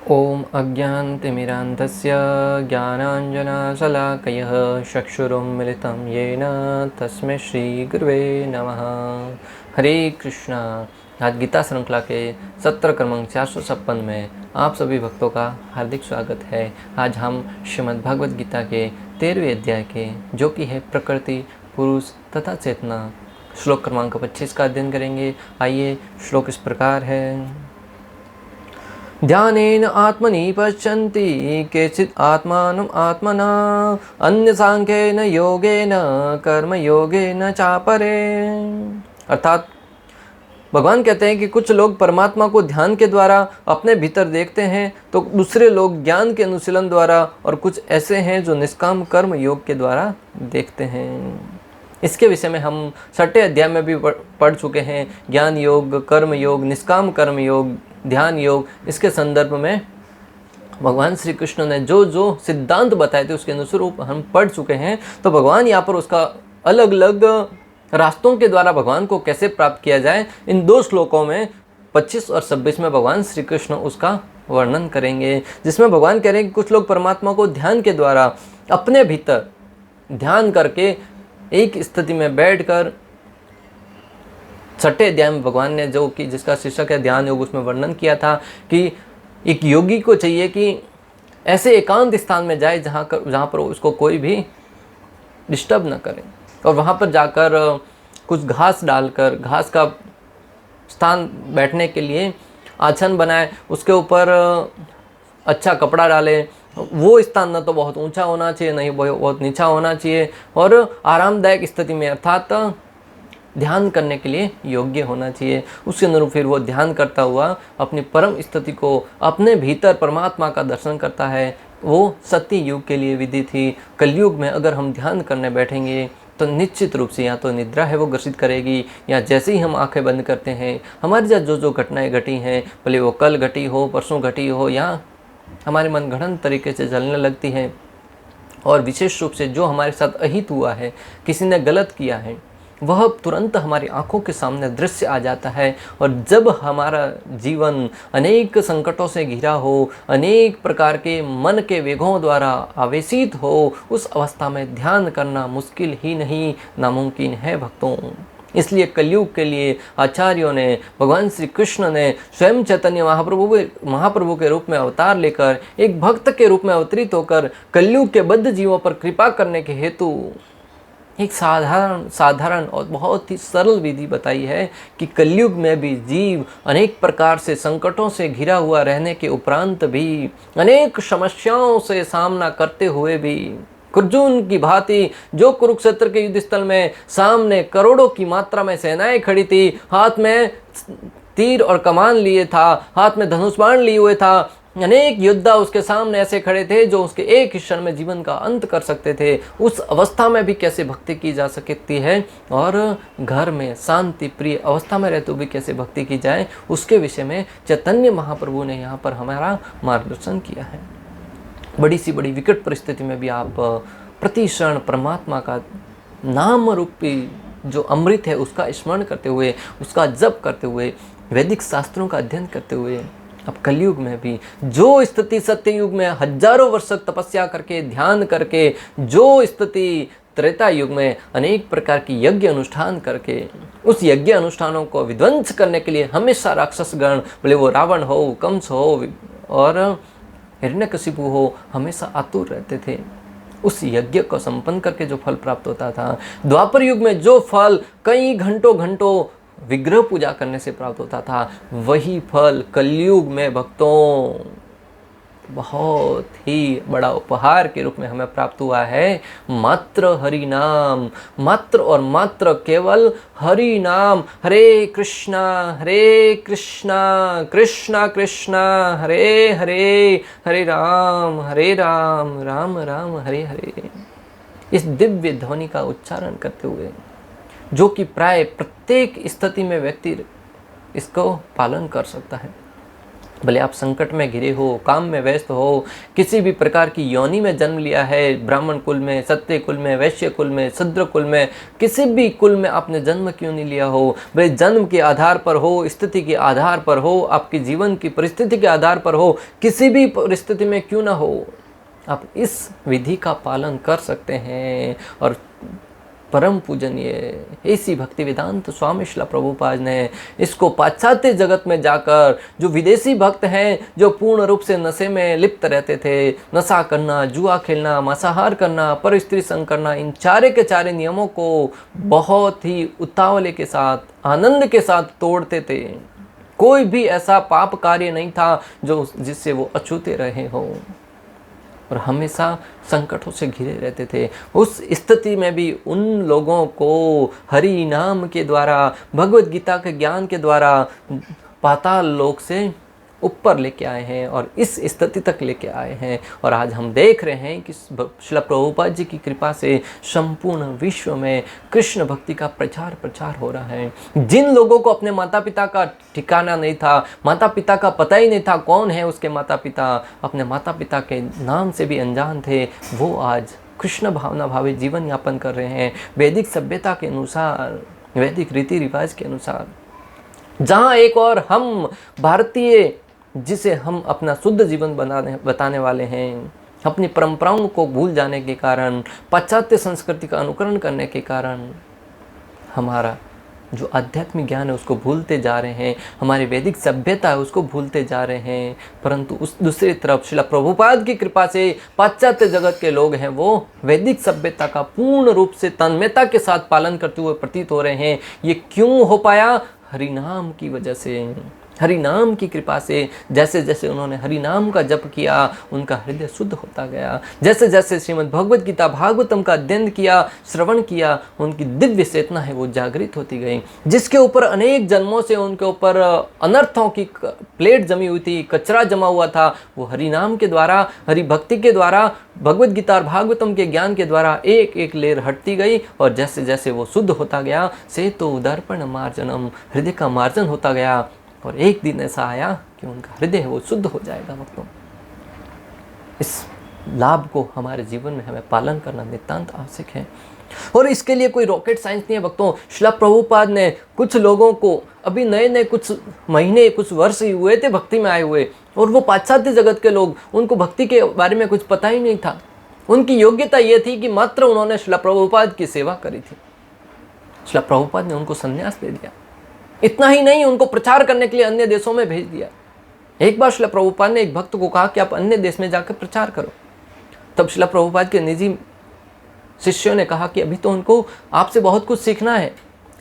ॐ अज्ञानतिमिरान्धस्य ज्ञानाञ्जनशलाकयः चक्षुरुन्मिलितं येन तस्मै श्रीगुरुवे नमः। हरे कृष्णा। आज गीता श्रृंखला के सत्र क्रमांक 456 में आप सभी भक्तों का हार्दिक स्वागत है। आज हम श्रीमद् भगवद गीता के 13वें अध्याय के जो कि है प्रकृति, पुरुष तथा चेतना, श्लोक क्रमांक 25 का अध्ययन करेंगे। आइए, श्लोक इस प्रकार है। ध्यानेन आत्मनि पश्यन्ति केचित् आत्मानं आत्मना अन्य सांख्येन योगेन कर्म योगेन चापरे। अर्थात भगवान कहते हैं कि कुछ लोग परमात्मा को ध्यान के द्वारा अपने भीतर देखते हैं, तो दूसरे लोग ज्ञान के अनुशीलन द्वारा, और कुछ ऐसे हैं जो निष्काम कर्म योग के द्वारा देखते हैं। इसके विषय में हम 6ठे अध्याय में भी पढ़ चुके हैं। ज्ञान योग, कर्म योग, निष्काम कर्म योग, ध्यान योग, इसके संदर्भ में भगवान श्री कृष्ण ने जो जो सिद्धांत बताए थे उसके अनुसार हम पढ़ चुके हैं। तो भगवान यहाँ पर उसका अलग अलग रास्तों के द्वारा भगवान को कैसे प्राप्त किया जाए, इन दो श्लोकों में 25 और 26 में भगवान श्री कृष्ण उसका वर्णन करेंगे। जिसमें भगवान कह रहे हैं कि कुछ लोग परमात्मा को ध्यान के द्वारा अपने भीतर ध्यान करके एक स्थिति में बैठकर, 6ठे अध्याय में भगवान ने जो कि जिसका शीर्षक है ध्यान योग, उसमें वर्णन किया था कि एक योगी को चाहिए कि ऐसे एकांत स्थान में जाए जहाँ पर उसको कोई भी डिस्टर्ब न करे, और वहाँ पर जाकर कुछ घास डालकर, घास का स्थान बैठने के लिए आसन बनाए, उसके ऊपर अच्छा कपड़ा डाले। वो स्थान न तो बहुत ऊंचा होना चाहिए, नहीं बहुत नीचा होना चाहिए, और आरामदायक स्थिति में अर्थात ध्यान करने के लिए योग्य होना चाहिए। उसके अनुरूप फिर वो ध्यान करता हुआ अपनी परम स्थिति को, अपने भीतर परमात्मा का दर्शन करता है। वो सत्य युग के लिए विधि थी। कलयुग में अगर हम ध्यान करने बैठेंगे तो निश्चित रूप से या तो निद्रा है वो ग्रसित करेगी, या जैसे ही हम आंखें बंद करते हैं हमारे साथ जो जो घटनाएं घटी हैं, भले वो कल घटी हो, परसों घटी हो, या हमारे मन गढ़ंत तरीके से चलने लगती है, और विशेष रूप से जो हमारे साथ अहित हुआ है, किसी ने गलत किया है, वह तुरंत हमारी आंखों के सामने दृश्य आ जाता है। और जब हमारा जीवन अनेक संकटों से घिरा हो, अनेक प्रकार के मन के वेगों द्वारा आवेशित हो, उस अवस्था में ध्यान करना मुश्किल ही नहीं, नामुमकिन है भक्तों। इसलिए कलयुग के लिए आचार्यों ने, भगवान श्री कृष्ण ने स्वयं चैतन्य महाप्रभु के रूप में अवतार लेकर, एक भक्त के रूप में अवतरित होकर कलयुग के बद्ध जीवों पर कृपा करने के हेतु एक साधारण और बहुत ही सरल विधि बताई है कि कलयुग में भी जीव अनेक प्रकार से संकटों से घिरा हुआ रहने के उपरांत भी, अनेक समस्याओं से सामना करते हुए भी, अर्जुन की भांति जो कुरुक्षेत्र के युद्ध स्थल में सामने करोड़ों की मात्रा में सेनाएं खड़ी थी, हाथ में तीर और कमान लिए था, हाथ में धनुष बाण लिए हुए था, अनेक योद्धा उसके सामने ऐसे खड़े थे जो उसके एक ही क्षण में जीवन का अंत कर सकते थे। उस अवस्था में भी कैसे भक्ति की जा सकती है, और घर में शांति प्रिय अवस्था में रहते हुए भी कैसे भक्ति की जाए, उसके विषय में चैतन्य महाप्रभु ने यहाँ पर हमारा मार्गदर्शन किया है। बड़ी सी बड़ी विकट परिस्थिति में भी आप प्रति क्षण परमात्मा का नाम रूपी जो अमृत है उसका स्मरण करते हुए, उसका जप करते हुए, वैदिक शास्त्रों का अध्ययन करते हुए, अब कलयुग में भी जो स्थिति सत्ययुग में हजारों वर्ष तक तपस्या करके, ध्यान करके, जो स्थिति त्रेता युग में अनेक प्रकार की यज्ञ अनुष्ठान करके, उस यज्ञ अनुष्ठानों को विध्वंस करने के लिए हमेशा राक्षसगण, भले वो रावण हो, कंस हो और हिरण्यकशिपु हो, हमेशा आतुर रहते थे उस यज्ञ को संपन्न करके जो फल प्राप्त होता था। द्वापर युग में जो फल कई घंटों विग्रह पूजा करने से प्राप्त होता था, वही फल कलयुग में भक्तों बहुत ही बड़ा उपहार के रूप में हमें प्राप्त हुआ है। मात्र हरि नाम, मात्र और मात्र केवल हरि नाम। हरे कृष्णा कृष्णा कृष्णा हरे हरे, हरे राम राम राम हरे हरे। इस दिव्य ध्वनि का उच्चारण करते हुए, जो कि प्राय प्रत्येक स्थिति में व्यक्ति इसको पालन कर सकता है, भले आप संकट में घिरे हो, काम में व्यस्त हो, किसी भी प्रकार की योनि में जन्म लिया है, ब्राह्मण कुल में, क्षत्रिय कुल में, वैश्य कुल में, शूद्र कुल में, किसी भी कुल में आपने जन्म क्यों नहीं लिया हो, भले जन्म के आधार पर हो, स्थिति के आधार पर हो, आपकी जीवन की परिस्थिति के आधार पर हो, किसी भी परिस्थिति में क्यों ना हो, आप इस विधि का पालन कर सकते हैं। और परम पूजनीय ऐसी भक्ति वेदांत स्वामी श्रील प्रभुपाद ने इसको पाश्चात्य जगत में जाकर, जो विदेशी भक्त हैं, जो पूर्ण रूप से नशे में लिप्त रहते थे, नशा करना, जुआ खेलना, मांसाहार करना, पर स्त्री संग करना, इन चारे के चारे नियमों को बहुत ही उतावले के साथ, आनंद के साथ तोड़ते थे। कोई भी ऐसा पाप कार्य नहीं था जो जिससे वो अछूते रहे हो, और हमेशा संकटों से घिरे रहते थे। उस स्थिति में भी उन लोगों को हरि नाम के द्वारा, भगवत गीता के ज्ञान के द्वारा पाताल लोक से ऊपर लेके आए हैं और इस स्थिति तक लेके आए हैं। और आज हम देख रहे हैं कि श्रील प्रभुपाद जी की कृपा से संपूर्ण विश्व में कृष्ण भक्ति का प्रचार हो रहा है। जिन लोगों को अपने माता पिता का ठिकाना नहीं था, माता पिता का पता ही नहीं था कौन है उसके माता पिता, अपने माता पिता के नाम से भी अनजान थे, वो आज कृष्ण भावना भावी जीवन यापन कर रहे हैं, वैदिक सभ्यता के अनुसार, वैदिक रीति रिवाज के अनुसार। जहाँ एक और हम भारतीय, जिसे हम अपना शुद्ध जीवन बताने वाले हैं, अपनी परंपराओं को भूल जाने के कारण, पाश्चात्य संस्कृति का अनुकरण करने के कारण हमारा जो आध्यात्मिक ज्ञान है उसको भूलते जा रहे हैं, हमारी वैदिक सभ्यता है उसको भूलते जा रहे हैं। परंतु उस दूसरी तरफ श्रील प्रभुपाद की कृपा से पाश्चात्य जगत के लोग हैं, वो वैदिक सभ्यता का पूर्ण रूप से तन्मयता के साथ पालन करते हुए प्रतीत हो रहे हैं। ये क्यों हो पाया? हरिनाम की वजह से, हरि नाम की कृपा से। जैसे जैसे उन्होंने हरि नाम का जप किया, उनका हृदय शुद्ध होता गया। जैसे जैसे श्रीमद् भगवद गीता भागवतम का अध्ययन किया, श्रवण किया, उनकी दिव्य चेतना है वो जागृत होती गई, जिसके ऊपर अनेक जन्मों से उनके ऊपर अनर्थों की प्लेट जमी हुई थी, कचरा जमा हुआ था, वो हरि नाम के द्वारा, हरि भक्ति के द्वारा, भगवद गीता और भागवतम के ज्ञान के द्वारा एक एक लेर हटती गई। और जैसे जैसे वो शुद्ध होता गया, से तो उदर्पण मार्जनम, हृदय का मार्जन होता गया। और एक दिन ऐसा आया कि उनका हृदय है वो शुद्ध हो जाएगा। भक्तों, इस लाभ को हमारे जीवन में हमें पालन करना नितांत आवश्यक है। और इसके लिए कोई रॉकेट साइंस नहीं है भक्तों। श्रील प्रभुपाद ने कुछ लोगों को, अभी नए नए कुछ महीने कुछ वर्ष ही हुए थे भक्ति में आए हुए, और वो पाश्चात्य जगत के लोग, उनको भक्ति के बारे में कुछ पता ही नहीं था। उनकी योग्यता ये थी कि मात्र उन्होंने श्रील प्रभुपाद की सेवा करी थी। श्रील प्रभुपाद ने उनको संन्यास दे दिया। इतना ही नहीं, उनको प्रचार करने के लिए अन्य देशों में भेज दिया। एक बार श्रील प्रभुपाद ने एक भक्त को कहा कि आप अन्य देश में जाकर प्रचार करो। तब श्रील प्रभुपाद के निजी शिष्यों ने कहा कि अभी तो उनको आपसे बहुत कुछ सीखना है,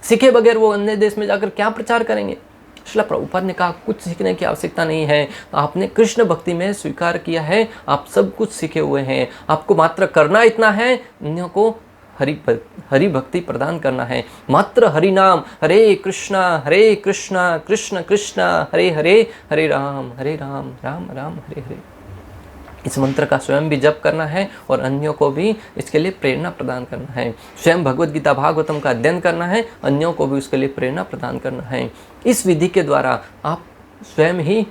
सीखे बगैर वो अन्य देश में जाकर क्या प्रचार करेंगे। श्रील प्रभुपाद ने कहा कुछ सीखने की आवश्यकता नहीं है, आपने कृष्ण भक्ति में स्वीकार किया है, आप सब कुछ सीखे हुए हैं, आपको मात्र करना इतना है, अन्यों को हरि भक्ति प्रदान करना है। मात्र हरि नाम, हरे कृष्णा कृष्ण कृष्ण हरे हरे, हरे राम राम राम हरे हरे, इस मंत्र का स्वयं भी जप करना है और अन्यों को भी इसके लिए प्रेरणा प्रदान करना है। स्वयं भगवद गीता भागवतम का अध्ययन करना है, अन्यों को भी उसके लिए प्रेरणा प्रदान करना है। इस विधि के द्वारा आप स्वयं ही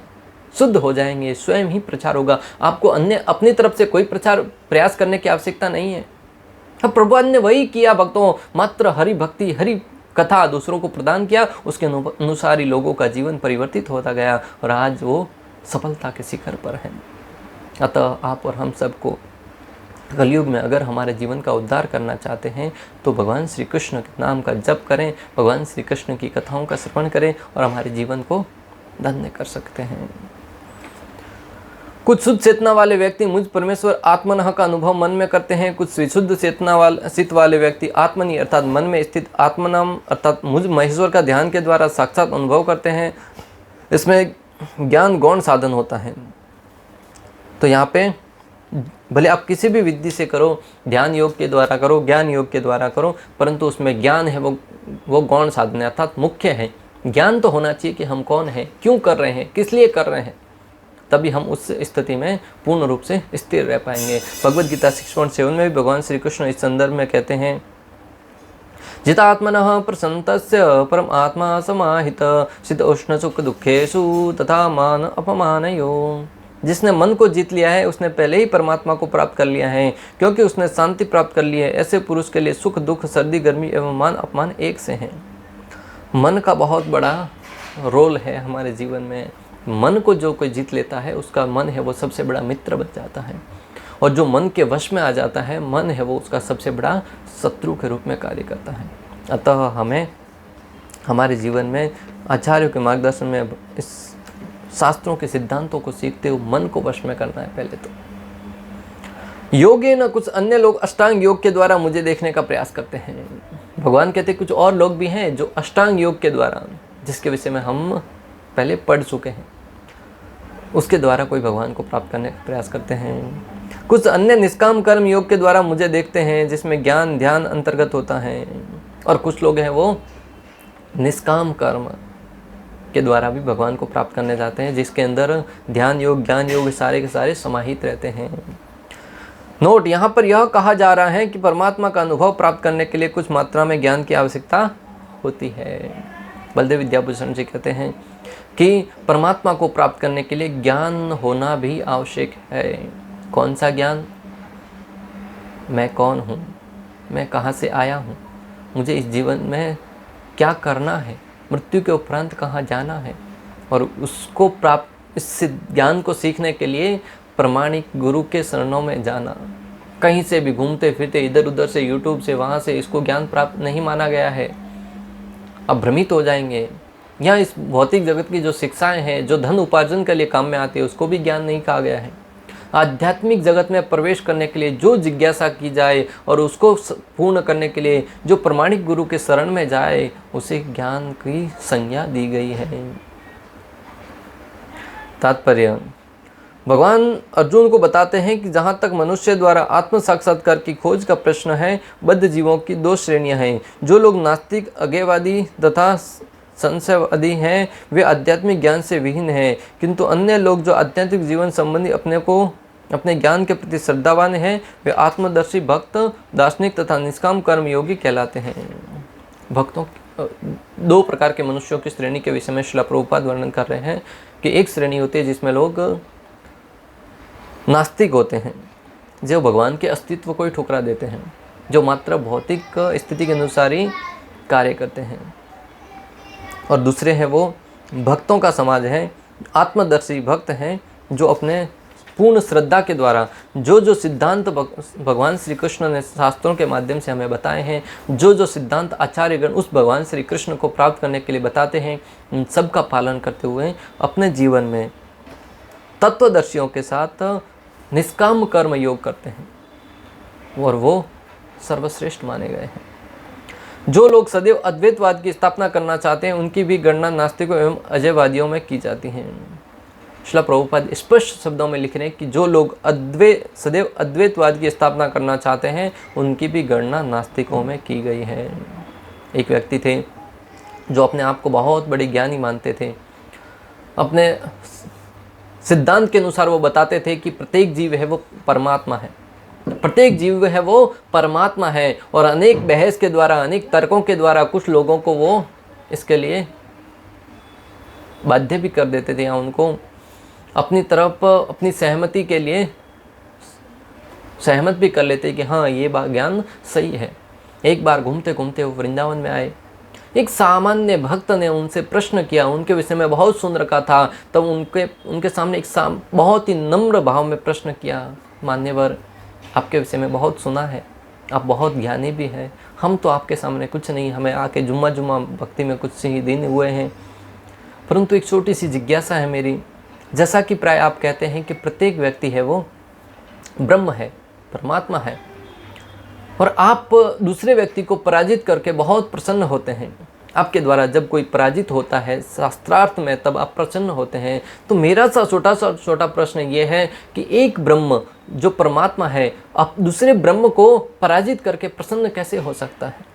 शुद्ध हो जाएंगे, स्वयं ही प्रचार होगा। आपको अन्य अपनी तरफ से कोई प्रयास करने की आवश्यकता नहीं है। अब प्रभुपाद ने वही किया भक्तों, मात्र हरि भक्ति, हरि कथा दूसरों को प्रदान किया, उसके अनुसार ही लोगों का जीवन परिवर्तित होता गया और आज वो सफलता के शिखर पर है। अतः आप और हम सबको कलयुग में अगर हमारे जीवन का उद्धार करना चाहते हैं तो भगवान श्री कृष्ण के नाम का जप करें, भगवान श्री कृष्ण की कथाओं का श्रवण करें और हमारे जीवन को धन्य कर सकते हैं। कुछ शुद्ध चेतना वाले व्यक्ति मुझ परमेश्वर आत्मनः का अनुभव मन में करते हैं। कुछ विशुद्ध चेतना चित्त वाले व्यक्ति आत्मनि अर्थात मन में स्थित आत्मनाम अर्थात मुझ महेश्वर का ध्यान के द्वारा साक्षात अनुभव करते हैं। इसमें ज्ञान गौण साधन होता है। तो यहाँ पे भले आप किसी भी विधि से करो, ध्यान योग के द्वारा करो, ज्ञान योग के द्वारा करो, परंतु उसमें ज्ञान है वो गौण साधन है, अर्थात मुख्य है। ज्ञान तो होना चाहिए कि हम कौन हैं, क्यों कर रहे हैं, किस लिए कर रहे हैं, तभी हम उस स्थिति में पूर्ण रूप से स्थिर रह पाएंगे। भगवद गीता 6.7 में भी भगवान श्री कृष्ण इस संदर्भ में कहते हैं, जितात्मनः प्रसन्नस्य परम आत्मा समाहित शीतोष्ण सुख दुखेषु तथा मान अपमानयो। जिसने मन को जीत लिया है उसने पहले ही परमात्मा को प्राप्त कर लिया है, क्योंकि उसने शांति प्राप्त कर ली है। ऐसे पुरुष के लिए सुख दुख सर्दी गर्मी एवं मान अपमान एक से हैं। मन का बहुत बड़ा रोल है हमारे जीवन में। मन को जो कोई जीत लेता है उसका मन है वो सबसे बड़ा मित्र बन जाता है, और जो मन के वश में आ जाता है मन है वो उसका सबसे बड़ा शत्रु के रूप में कार्य करता है। अतः हमें हमारे जीवन में आचार्यों के मार्गदर्शन में इस शास्त्रों के सिद्धांतों को सीखते हुए मन को वश में करना है। पहले तो योगे न कुछ अन्य लोग अष्टांग योग के द्वारा मुझे देखने का प्रयास करते हैं। भगवान कहते कुछ और लोग भी हैं जो अष्टांग योग के द्वारा, जिसके विषय में हम पहले पढ़ चुके हैं, उसके द्वारा कोई भगवान को प्राप्त करने का प्रयास करते हैं। कुछ अन्य निष्काम कर्म योग के द्वारा मुझे देखते हैं, जिसमें ज्ञान ध्यान अंतर्गत होता है। और कुछ लोग हैं वो निष्काम कर्म के द्वारा भी भगवान को प्राप्त करने जाते हैं, जिसके अंदर ध्यान योग ज्ञान योग सारे के सारे समाहित रहते हैं। नोट, यहाँ पर यह कहा जा रहा है कि परमात्मा का अनुभव प्राप्त करने के लिए कुछ मात्रा में ज्ञान की आवश्यकता होती है। बलदेव विद्याभूषण जी कहते हैं कि परमात्मा को प्राप्त करने के लिए ज्ञान होना भी आवश्यक है। कौन सा ज्ञान? मैं कौन हूँ, मैं कहाँ से आया हूँ, मुझे इस जीवन में क्या करना है, मृत्यु के उपरांत कहाँ जाना है। और उसको प्राप्त, इस ज्ञान को सीखने के लिए प्रमाणिक गुरु के शरणों में जाना। कहीं से भी घूमते फिरते इधर उधर से यूट्यूब से वहाँ से इसको ज्ञान प्राप्त नहीं माना गया है। अब भ्रमित हो जाएंगे। यहाँ इस भौतिक जगत की जो शिक्षाएं हैं जो धन उपार्जन के लिए काम में आती है उसको भी ज्ञान नहीं कहा गया है। आध्यात्मिक जगत में प्रवेश करने के लिए जो जिज्ञासा की जाए और उसको पूर्ण करने के लिए जो प्रमाणिक गुरु के शरण में जाए उसे ज्ञान की संज्ञा दी गई है। तात्पर्य, भगवान अर्जुन को बताते हैं कि जहाँ तक मनुष्य द्वारा आत्म साक्षात्कार की खोज का प्रश्न है, बद्ध जीवों की दो श्रेणियाँ हैं। जो लोग नास्तिक अज्ञेयवादी तथा संशयवादी हैं वे आध्यात्मिक ज्ञान से विहीन हैं, किंतु अन्य लोग जो आध्यात्मिक जीवन संबंधी अपने ज्ञान के प्रति श्रद्धावान हैं वे आत्मदर्शी भक्त दार्शनिक तथा निष्काम कर्म योगी कहलाते हैं। भक्तों, दो प्रकार के मनुष्यों की श्रेणी के विषय में श्रील प्रभुपाद वर्णन कर रहे हैं कि एक श्रेणी होती है जिसमें लोग नास्तिक होते हैं, जो भगवान के अस्तित्व को ही ठुकरा देते हैं, जो मात्र भौतिक स्थिति के अनुसार ही कार्य करते हैं। और दूसरे हैं वो भक्तों का समाज है, आत्मदर्शी भक्त हैं जो अपने पूर्ण श्रद्धा के द्वारा जो सिद्धांत भगवान श्री कृष्ण ने शास्त्रों के माध्यम से हमें बताए हैं, जो सिद्धांत आचार्यगण उस भगवान श्री कृष्ण को प्राप्त करने के लिए बताते हैं, उन सब का पालन करते हुए अपने जीवन में तत्वदर्शियों के साथ निष्काम कर्म योग करते हैं और वो सर्वश्रेष्ठ माने गए हैं। जो लोग सदैव अद्वैतवाद की स्थापना करना चाहते हैं उनकी भी गणना नास्तिकों एवं अजयवादियों में की जाती है। श्रील प्रभुपाद स्पष्ट शब्दों में लिख रहे हैं कि जो लोग सदैव अद्वैतवाद की स्थापना करना चाहते हैं उनकी भी गणना नास्तिकों में की गई है। एक व्यक्ति थे जो अपने आप को बहुत बड़े ज्ञानी मानते थे। अपने सिद्धांत के अनुसार वो बताते थे कि प्रत्येक जीव है वो परमात्मा है, प्रत्येक जीव है वो परमात्मा है। और अनेक बहस के द्वारा, अनेक तर्कों के द्वारा कुछ लोगों को वो इसके लिए बाध्य भी कर देते थे या उनको अपनी तरफ अपनी सहमति के लिए सहमत भी कर लेते कि हाँ ये बात ज्ञान सही है। एक बार घूमते घूमते वो वृंदावन में आए। एक सामान्य भक्त ने उनसे प्रश्न किया, उनके विषय में बहुत सुन रखा था, तब उनके सामने एक बहुत ही नम्र भाव में प्रश्न किया, मान्यवर आपके विषय में बहुत सुना है, आप बहुत ज्ञानी भी हैं, हम तो आपके सामने कुछ नहीं, हमें आके जुम्मा भक्ति में कुछ ही दिन हुए हैं, परंतु एक छोटी सी जिज्ञासा है मेरी। जैसा कि प्राय आप कहते हैं कि प्रत्येक व्यक्ति है वो ब्रह्म है, परमात्मा है, और आप दूसरे व्यक्ति को पराजित करके बहुत प्रसन्न होते हैं। आपके द्वारा जब कोई पराजित होता है शास्त्रार्थ में तब आप प्रसन्न होते हैं। तो मेरा सा छोटा प्रश्न ये है कि एक ब्रह्म जो परमात्मा है आप दूसरे ब्रह्म को पराजित करके प्रसन्न कैसे हो सकता है?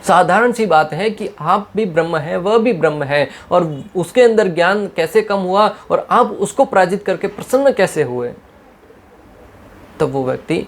साधारण सी बात है कि आप भी ब्रह्म है, वह भी ब्रह्म है, और उसके अंदर ज्ञान कैसे कम हुआ और आप उसको पराजित करके प्रसन्न कैसे हुए? तब वो व्यक्ति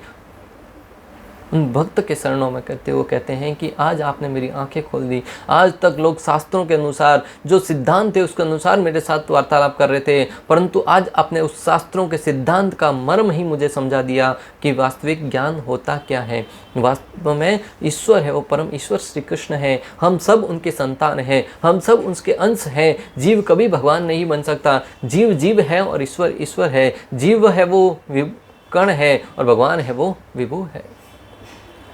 उन भक्त के शरणों में करते हुए कहते हैं कि आज आपने मेरी आंखें खोल दी। आज तक लोग शास्त्रों के अनुसार जो सिद्धांत थे उसके अनुसार मेरे साथ वार्तालाप कर रहे थे, परंतु आज आपने उस शास्त्रों के सिद्धांत का मर्म ही मुझे समझा दिया कि वास्तविक ज्ञान होता क्या है। वास्तव में ईश्वर है, वो परम ईश्वर श्री कृष्ण है। हम सब उनके संतान हैं, हम सब उसके अंश हैं। जीव कभी भगवान नहीं बन सकता। जीव जीव है और ईश्वर ईश्वर है। जीव है वो कण है और भगवान है वो विभु है।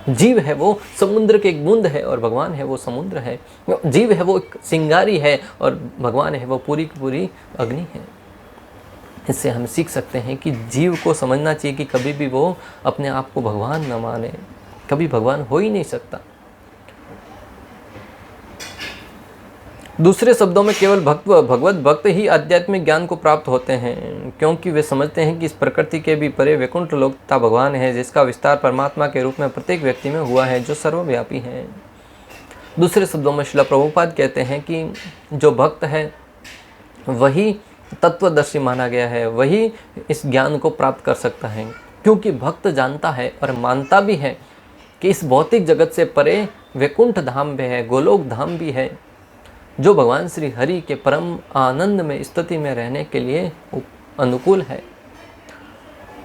जीव है वो समुद्र के एक बूंद है और भगवान है वो समुद्र है। जीव है वो एक चिंगारी है और भगवान है वो पूरी की पूरी अग्नि है। इससे हम सीख सकते हैं कि जीव को समझना चाहिए कि कभी भी वो अपने आप को भगवान न माने, कभी भगवान हो ही नहीं सकता। दूसरे शब्दों में केवल भगवत भक्त ही आध्यात्मिक ज्ञान को प्राप्त होते हैं, क्योंकि वे समझते हैं कि इस प्रकृति के भी परे वैकुंठ लोकता भगवान है, जिसका विस्तार परमात्मा के रूप में प्रत्येक व्यक्ति में हुआ है, जो सर्वव्यापी है। दूसरे शब्दों में श्रील प्रभुपाद कहते हैं कि जो भक्त है वही तत्वदर्शी माना गया है, वही इस ज्ञान को प्राप्त कर सकता है, क्योंकि भक्त जानता है और मानता भी है कि इस भौतिक जगत से परे वैकुंठ धाम भी है, गोलोक धाम भी है, जो भगवान श्री हरि के परम आनंद में स्थिति में रहने के लिए अनुकूल है।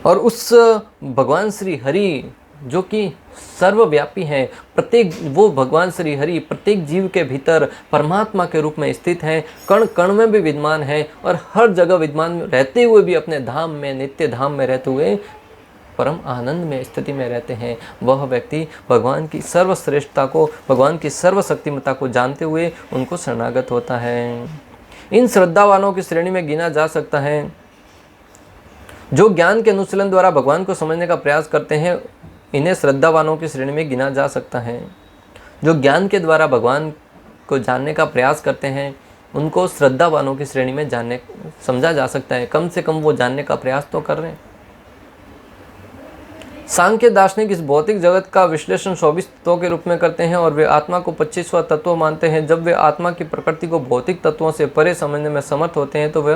और उस भगवान श्री हरि जो कि सर्वव्यापी हैं, प्रत्येक वो भगवान श्री हरि प्रत्येक जीव के भीतर परमात्मा के रूप में स्थित हैं, कण कण में भी विद्यमान है और हर जगह विद्यमान रहते हुए भी अपने धाम में, नित्य धाम में रहते हुए परम आनंद में स्थिति में रहते हैं। वह व्यक्ति भगवान की सर्वश्रेष्ठता को, भगवान की सर्वशक्तिमता को जानते हुए उनको शरणागत होता है। इन श्रद्धावानों की श्रेणी में गिना जा सकता है जो ज्ञान के अनुशीलन द्वारा भगवान को समझने का प्रयास करते हैं। इन्हें श्रद्धावानों की श्रेणी में गिना जा सकता है। जो ज्ञान के द्वारा भगवान को जानने का प्रयास करते हैं उनको श्रद्धावानों की श्रेणी में समझा जा सकता है। कम से कम वो जानने का प्रयास तो कर रहे हैं। सांख्य दार्शनिक इस भौतिक जगत का विश्लेषण 24 तत्वों के रूप में करते हैं और वे आत्मा को 25वां तत्व मानते हैं। जब वे आत्मा की प्रकृति को भौतिक तत्वों से परे समझने में समर्थ होते हैं तो वे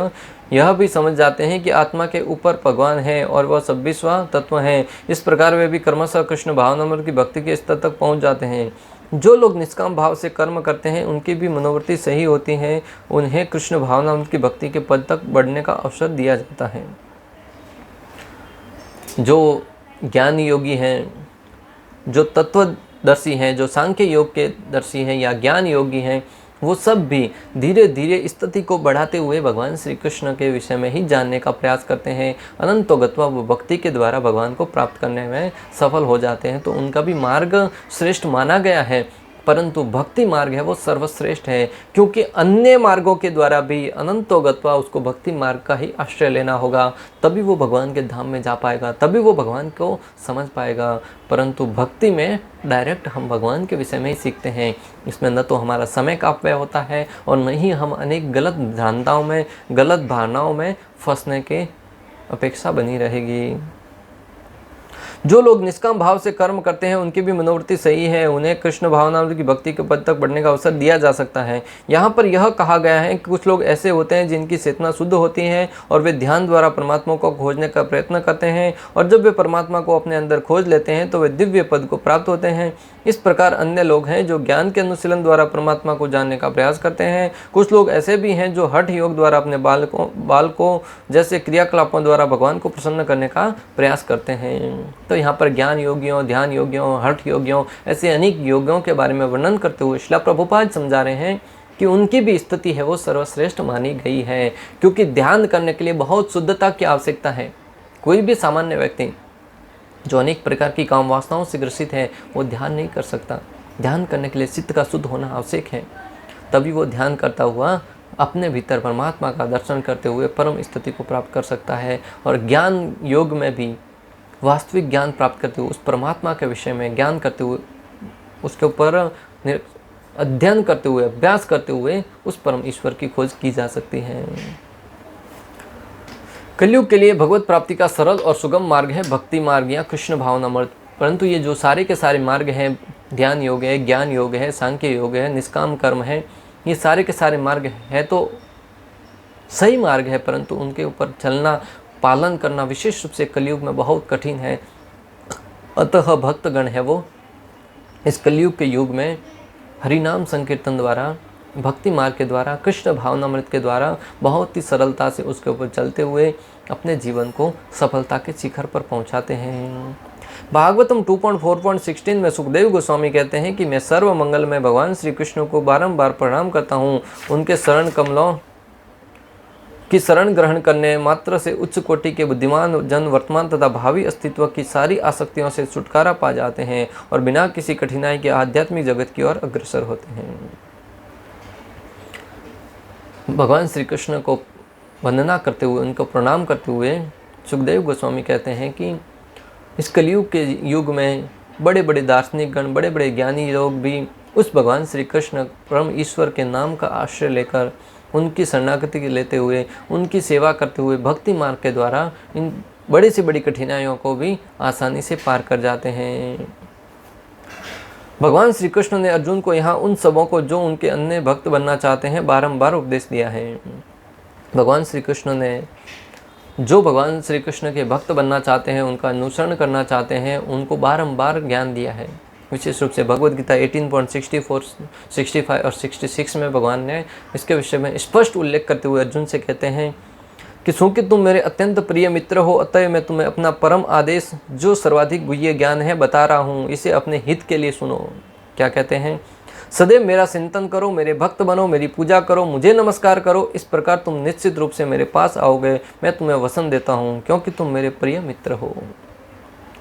यह भी समझ जाते हैं कि आत्मा के ऊपर भगवान है और वह 26वां तत्व है। इस प्रकार वे भी क्रमशः कृष्ण भावनामृत की भक्ति के स्तर तक पहुँच जाते हैं। जो लोग निष्काम भाव से कर्म करते हैं उनकी भी मनोवृत्ति सही होती है, उन्हें कृष्ण भावनामृत की भक्ति के पद तक बढ़ने का अवसर दिया जाता है। जो ज्ञान योगी हैं, जो तत्वदर्शी हैं, जो सांख्य योग के दर्शी हैं या ज्ञान योगी हैं, वो सब भी धीरे धीरे स्थिति को बढ़ाते हुए भगवान श्री कृष्ण के विषय में ही जानने का प्रयास करते हैं। अनंतो गत्वा वो भक्ति के द्वारा भगवान को प्राप्त करने में सफल हो जाते हैं। तो उनका भी मार्ग श्रेष्ठ माना गया है, परंतु भक्ति मार्ग है वो सर्वश्रेष्ठ है, क्योंकि अन्य मार्गों के द्वारा भी अनंतो गत्वा उसको भक्ति मार्ग का ही आश्रय लेना होगा, तभी वो भगवान के धाम में जा पाएगा, तभी वो भगवान को समझ पाएगा। परंतु भक्ति में डायरेक्ट हम भगवान के विषय में ही सीखते हैं। इसमें न तो हमारा समय का अपव्यय होता है और न ही हम अनेक गलत धारणाओं में, गलत भावनाओं में फंसने के अपेक्षा बनी रहेगी। जो लोग निष्काम भाव से कर्म करते हैं उनकी भी मनोवृत्ति सही है, उन्हें कृष्ण भावनामृत की भक्ति के पद तक बढ़ने का अवसर दिया जा सकता है। यहाँ पर यह कहा गया है कि कुछ लोग ऐसे होते हैं जिनकी चेतना शुद्ध होती है और वे ध्यान द्वारा परमात्मा को खोजने का प्रयत्न करते हैं, और जब वे परमात्मा को अपने अंदर खोज लेते हैं तो वे दिव्य पद को प्राप्त होते हैं। इस प्रकार अन्य लोग हैं जो ज्ञान के अनुशीलन द्वारा परमात्मा को जानने का प्रयास करते हैं। कुछ लोग ऐसे भी हैं जो हठ योग द्वारा अपने बालकों जैसे क्रियाकलापों द्वारा भगवान को प्रसन्न करने का प्रयास करते हैं। तो यहाँ पर ज्ञान योगियों, ध्यान योगियों, हठ योगियों, ऐसे अनेक योगियों के बारे में वर्णन करते हुए श्रील प्रभुपाद समझा रहे हैं कि उनकी भी स्थिति है वो सर्वश्रेष्ठ मानी गई है, क्योंकि ध्यान करने के लिए बहुत शुद्धता की आवश्यकता है। कोई भी सामान्य व्यक्ति जो अनेक प्रकार की काम वासनाओं से ग्रसित है वो ध्यान नहीं कर सकता। ध्यान करने के लिए चित्त का शुद्ध होना आवश्यक है, तभी वो ध्यान करता हुआ अपने भीतर परमात्मा का दर्शन करते हुए परम स्थिति को प्राप्त कर सकता है। और ज्ञान योग में भी वास्तविक ज्ञान प्राप्त करते हुए उस परमात्मा के विषय में ज्ञान करते हुए, उसके ऊपर अध्ययन करते हुए, अभ्यास करते हुए उस परम ईश्वर की खोज की जा सकती है। कलयुग के लिए भगवत प्राप्ति का सरल और सुगम मार्ग है भक्ति मार्ग या कृष्ण भावनामृत। परंतु ये जो सारे के सारे मार्ग हैं, ध्यान योग है, ज्ञान योग है, सांख्य योग है, निष्काम कर्म है, ये सारे के सारे मार्ग है तो सही मार्ग है, परंतु उनके ऊपर चलना, पालन करना विशेष रूप से कलयुग में बहुत कठिन है। अतः भक्तगण है वो इस कलयुग के युग में हरिनाम संकीर्तन द्वारा, भक्ति मार्ग के द्वारा, कृष्ण भावनामृत के द्वारा बहुत ही सरलता से उसके ऊपर चलते हुए अपने जीवन को सफलता के शिखर पर पहुंचाते हैं। भागवतम 2.4.16 में सुखदेव गोस्वामी कहते हैं कि मैं सर्व मंगल में भगवान श्री कृष्ण को बारंबार प्रणाम करता हूँ। उनके शरण कमलों की शरण ग्रहण करने मात्र से उच्च कोटि के बुद्धिमान जन वर्तमान तथा भावी अस्तित्व की सारी आसक्तियों से छुटकारा पा जाते हैं और बिना किसी कठिनाई के आध्यात्मिक जगत की ओर अग्रसर होते हैं। भगवान श्री कृष्ण को वंदना करते हुए, उनको प्रणाम करते हुए सुखदेव गोस्वामी कहते हैं कि इस कलयुग के युग में बड़े बड़े दार्शनिक गण, बड़े बड़े ज्ञानी लोग भी उस भगवान श्री कृष्ण परम ईश्वर के नाम का आश्रय लेकर, उनकी शरणागति लेते हुए, उनकी सेवा करते हुए भक्ति मार्ग के द्वारा इन बड़ी से बड़ी कठिनाइयों को भी आसानी से पार कर जाते हैं। भगवान श्री कृष्ण ने अर्जुन को यहाँ उन सबों को जो उनके अन्य भक्त बनना चाहते हैं बारंबार उपदेश दिया है। भगवान श्री कृष्ण ने जो भगवान श्री कृष्ण के भक्त बनना चाहते हैं, उनका अनुसरण करना चाहते हैं, उनको बारंबार ज्ञान दिया है। विशेष रूप से भगवद गीता 18.64, 65 और 66 में भगवान ने इसके विषय में स्पष्ट उल्लेख करते हुए अर्जुन से कहते हैं कि चूंकि तुम मेरे अत्यंत प्रिय मित्र हो, अतः मैं तुम्हें अपना परम आदेश जो सर्वाधिक गुह्य ज्ञान है बता रहा हूँ, इसे अपने हित के लिए सुनो। क्या कहते हैं? सदैव मेरा चिंतन करो, मेरे भक्त बनो, मेरी पूजा करो, मुझे नमस्कार करो। इस प्रकार तुम निश्चित रूप से मेरे पास आओगे, मैं तुम्हें वसन देता हूँ, क्योंकि तुम मेरे प्रिय मित्र हो।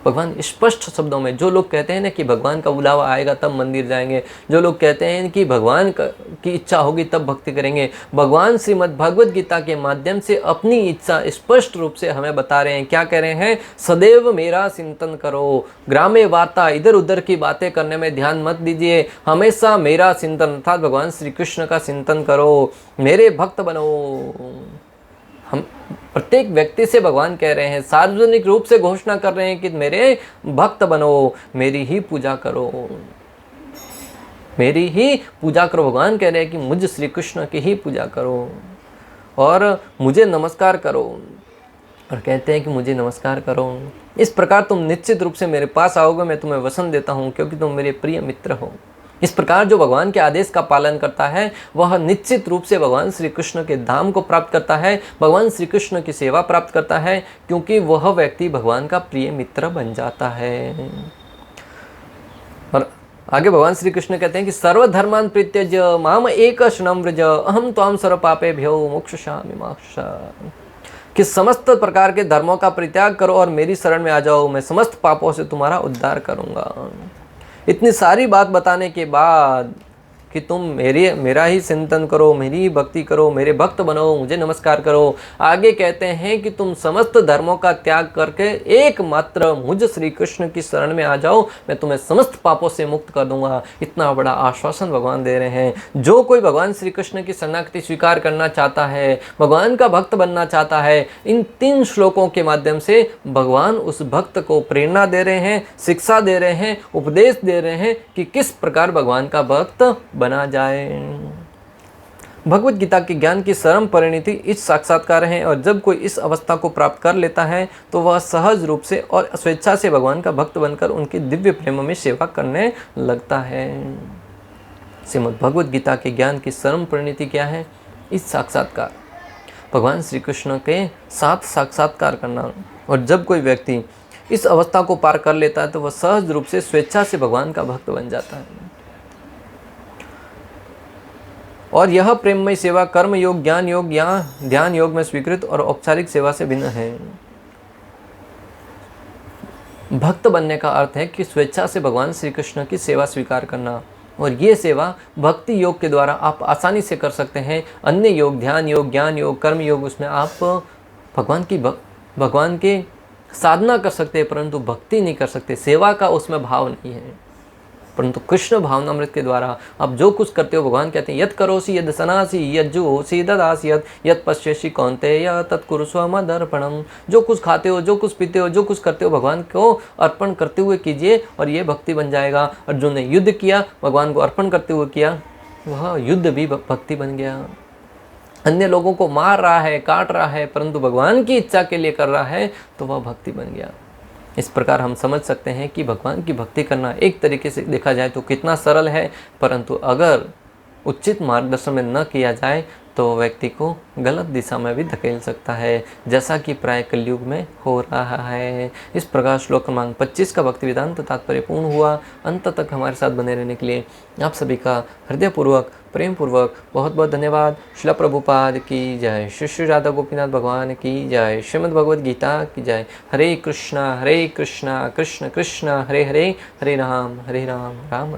भगवान स्पष्ट शब्दों में, जो लोग कहते हैं ना कि भगवान का बुलावा आएगा तब मंदिर जाएंगे, जो लोग कहते हैं कि भगवान की इच्छा होगी तब भक्ति करेंगे, भगवान श्रीमद् भगवद गीता के माध्यम से अपनी इच्छा स्पष्ट रूप से हमें बता रहे हैं। क्या कह रहे हैं? सदैव मेरा चिंतन करो, ग्राम्य वार्ता, इधर उधर की बातें करने में ध्यान मत दीजिए, हमेशा मेरा चिंतन अर्थात भगवान श्री कृष्ण का चिंतन करो, मेरे भक्त बनो। हम प्रत्येक व्यक्ति से भगवान कह रहे हैं, सार्वजनिक रूप से घोषणा कर रहे हैं कि मेरे भक्त बनो, मेरी ही पूजा करो, मेरी ही पूजा करो। भगवान कह रहे हैं कि मुझ श्री कृष्ण की ही पूजा करो और मुझे नमस्कार करो, और कहते हैं कि मुझे नमस्कार करो। इस प्रकार तुम निश्चित रूप से मेरे पास आओगे, मैं तुम्हें वसन देता हूँ, क्योंकि तुम मेरे प्रिय मित्र हो। इस प्रकार जो भगवान के आदेश का पालन करता है वह निश्चित रूप से भगवान श्री कृष्ण के धाम को प्राप्त करता है, भगवान श्री कृष्ण की सेवा प्राप्त करता है, क्योंकि वह व्यक्ति भगवान का प्रिय मित्र बन जाता है। और आगे भगवान श्री कृष्ण कहते हैं कि सर्वधर्मान परित्यज्य माम एक शरणं व्रज अहम त्वां सर्व पापेभ्यो मोक्षयिष्यामि मा शुचः। कि समस्त प्रकार के धर्मों का परित्याग करो और मेरी शरण में आ जाओ, मैं समस्त पापों से तुम्हारा उद्धार करूंगा। इतनी सारी बात बताने के बाद कि तुम मेरा ही चिंतन करो, मेरी ही भक्ति करो, मेरे भक्त बनो, मुझे नमस्कार करो। आगे कहते हैं कि तुम समस्त धर्मों का त्याग करके एकमात्र मुझ श्री कृष्ण की शरण में आ जाओ, मैं तुम्हें समस्त पापों से मुक्त कर दूंगा। इतना बड़ा आश्वासन भगवान दे रहे हैं। जो कोई भगवान श्री कृष्ण की शरणागति स्वीकार करना चाहता है, भगवान का भक्त बनना चाहता है, इन 3 श्लोकों के माध्यम से भगवान उस भक्त को प्रेरणा दे रहे हैं, शिक्षा दे रहे हैं, उपदेश दे रहे हैं कि किस प्रकार भगवान का भक्त बना जाए। भगवद गीता के ज्ञान की चरम परिणति इस साक्षात्कार है, और जब कोई इस अवस्था को प्राप्त कर लेता है तो वह सहज रूप से और स्वेच्छा से भगवान का भक्त बनकर उनकी दिव्य प्रेम में सेवा करने लगता है। श्रीमद् भगवद गीता के ज्ञान की चरम परिणति क्या है? इस साक्षात्कार, भगवान श्री कृष्ण के साथ साक्षात्कार करना। और जब कोई व्यक्ति इस अवस्था को पार कर लेता है तो वह सहज रूप से स्वेच्छा से भगवान का भक्त बन जाता है। और यह प्रेममय सेवा कर्म योग, ज्ञान योग या ध्यान योग में स्वीकृत और औपचारिक सेवा से भिन्न है। भक्त बनने का अर्थ है कि स्वेच्छा से भगवान श्री कृष्ण की सेवा स्वीकार करना, और ये सेवा भक्ति योग के द्वारा आप आसानी से कर सकते हैं। अन्य योग, ध्यान योग, ज्ञान योग, कर्म योग, उसमें आप भगवान की साधना कर सकते हैं, परंतु भक्ति नहीं कर सकते, सेवा का उसमें भाव नहीं है। परंतु कृष्ण भावनामृत के द्वारा आप जो कुछ करते हो, भगवान कहते हैं यत् करोसि यद् सनासि यद् जुहोसि ददासि यत् पश्यसि कौन्तेय तत्कुरुष्व मदर्पणम्। जो कुछ खाते हो, जो कुछ पीते हो, जो कुछ करते हो, भगवान को अर्पण करते हुए कीजिए, और ये भक्ति बन जाएगा। अर्जुन ने युद्ध किया, भगवान को अर्पण करते हुए किया, वह युद्ध भी भक्ति बन गया। अन्य लोगों को मार रहा है, काट रहा है, परंतु भगवान की इच्छा के लिए कर रहा है, तो वह भक्ति बन गया। इस प्रकार हम समझ सकते हैं कि भगवान की भक्ति करना एक तरीके से देखा जाए तो कितना सरल है, परंतु अगर उचित मार्गदर्शन में न किया जाए तो व्यक्ति को गलत दिशा में भी धकेल सकता है, जैसा कि प्राय कलयुग में हो रहा है। इस प्रकार श्लोक क्रमांक 25 का भक्ति वेदांत तात्पर्य पूर्ण हुआ। अंत तक हमारे साथ बने रहने के लिए आप सभी का हृदयपूर्वक प्रेम पूर्वक बहुत बहुत धन्यवाद। श्रील प्रभुपाद की जय, श्री श्री राधा गोपीनाथ भगवान की जय, श्रीमद् भगवद गीता की जय। हरे कृष्णा कृष्ण कृष्ण हरे हरे, हरे राम राम